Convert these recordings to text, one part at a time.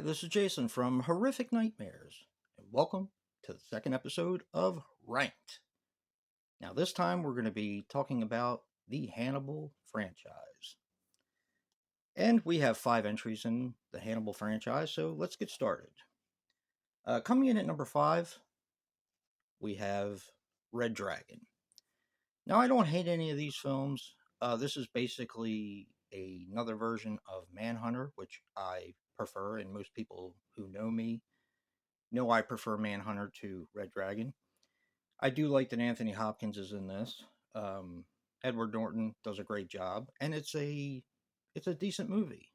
this is Jason from Horrific Nightmares, and welcome to the second episode of Ranked. Now, this time we're going to be talking about the Hannibal franchise. And we have 5 entries in the Hannibal franchise, so let's get started. Coming in at number 5, we have Red Dragon. Now, I don't hate any of these films. This is basically another version of Manhunter, which I prefer, and most people who know me know I prefer Manhunter to Red Dragon. I do like that Anthony Hopkins is in this. Edward Norton does a great job, and it's a decent movie.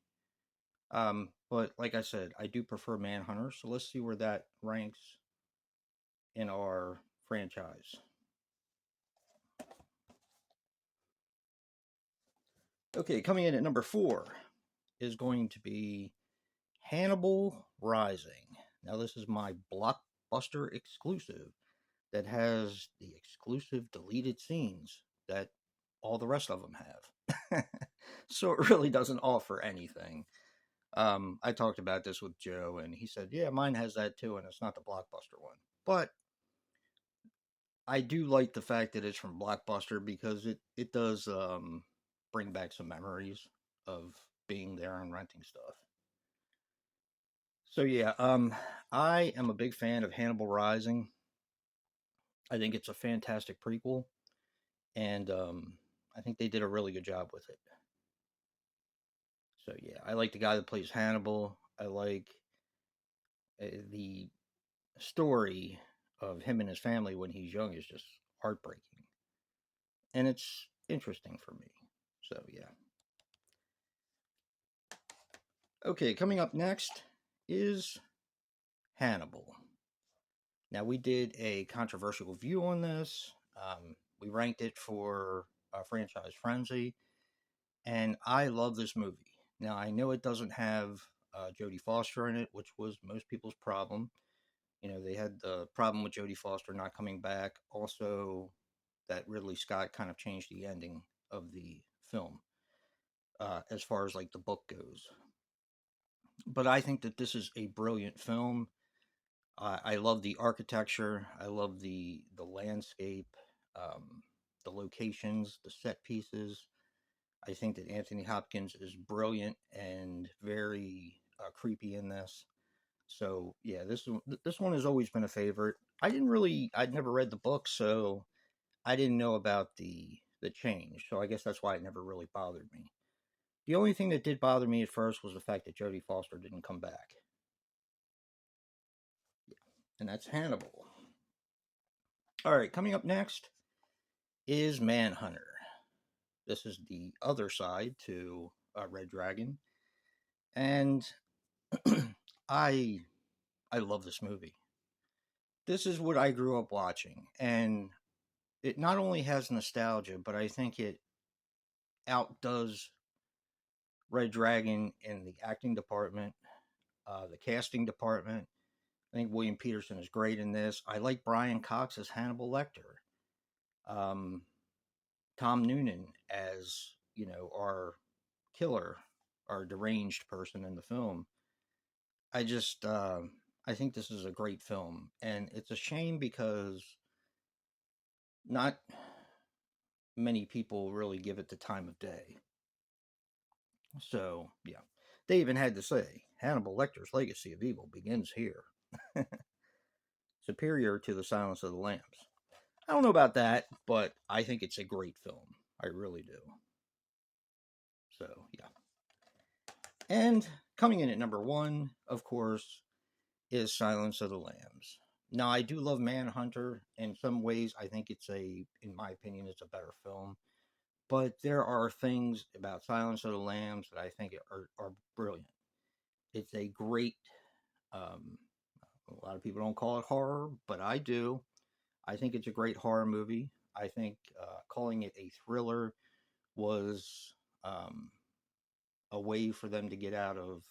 But like I said, I do prefer Manhunter, so let's see where that ranks in our franchise. Okay, coming in at number 4 is going to be Hannibal Rising. Now, this is my Blockbuster exclusive that has the exclusive deleted scenes that all the rest of them have. So it really doesn't offer anything. I talked about this with Joe, and he said, yeah, mine has that too, and it's not the Blockbuster one. But I do like the fact that it's from Blockbuster because it does bring back some memories of being there and renting stuff. So yeah, I am a big fan of Hannibal Rising. I think it's a fantastic prequel, and I think they did a really good job with it. So yeah, I like the guy that plays Hannibal. I like the story of him and his family when he's young is just heartbreaking, and it's interesting for me. So yeah. Okay, coming up next is Hannibal. Now, we did a controversial view on this. We ranked it for Franchise Frenzy, and I love this movie. Now, I know it doesn't have Jodie Foster in it, which was most people's problem. You know, they had the problem with Jodie Foster not coming back. Also, that Ridley Scott kind of changed the ending of the film as far as like the book goes. But I think that this is a brilliant film. I love the architecture. I love the landscape, the locations, the set pieces. I think that Anthony Hopkins is brilliant and very creepy in this. So yeah, this one has always been a favorite. I'd never read the book, so I didn't know about the change. So I guess that's why it never really bothered me. The only thing that did bother me at first was the fact that Jodie Foster didn't come back. Yeah, and that's Hannibal. All right, coming up next is Manhunter. This is the other side to Red Dragon, and I I love this movie. This is what I grew up watching, and it not only has nostalgia, but I think it outdoes Red Dragon in the acting department, the casting department. I think William Peterson is great in this. I like Brian Cox as Hannibal Lecter. Um, Tom Noonan as our killer, our deranged person in the film. I just I think this is a great film, and it's a shame because not many people really give it the time of day. So yeah, they even had to say Hannibal Lecter's legacy of evil begins here, superior to the Silence of the Lambs. I don't know about that, but I think it's a great film. I really do. So yeah. And coming in at number 1, of course, is Silence of the Lambs. Now, I do love Manhunter. In some ways, I think in my opinion, it's a better film. But there are things about Silence of the Lambs that I think are brilliant. It's a great, a lot of people don't call it horror, but I do. I think it's a great horror movie. I think calling it a thriller was a way for them to get out of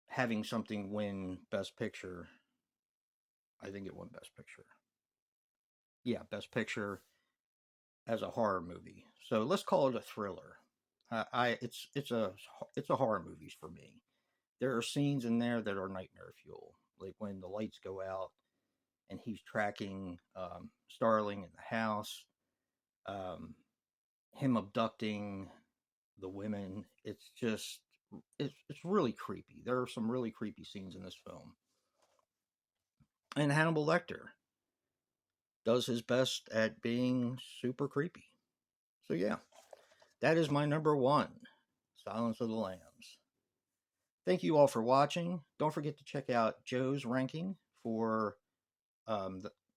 having something win Best Picture. I think it won Best Picture. Yeah, Best Picture as a horror movie. So let's call it a thriller. It's a horror movie for me. there are scenes in there that are nightmare fuel, like when the lights go out and he's tracking Starling in the house, um, him abducting the women. It's just it's really creepy. There are some really creepy scenes in this film, and Hannibal Lecter does his best at being super creepy. So yeah, that is my number one, Silence of the Lambs. Thank you all for watching. Don't forget to check out Joe's ranking for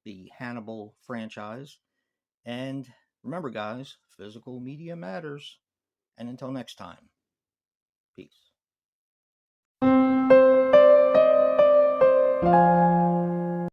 the Hannibal franchise. And remember, guys, physical media matters. And until next time, peace.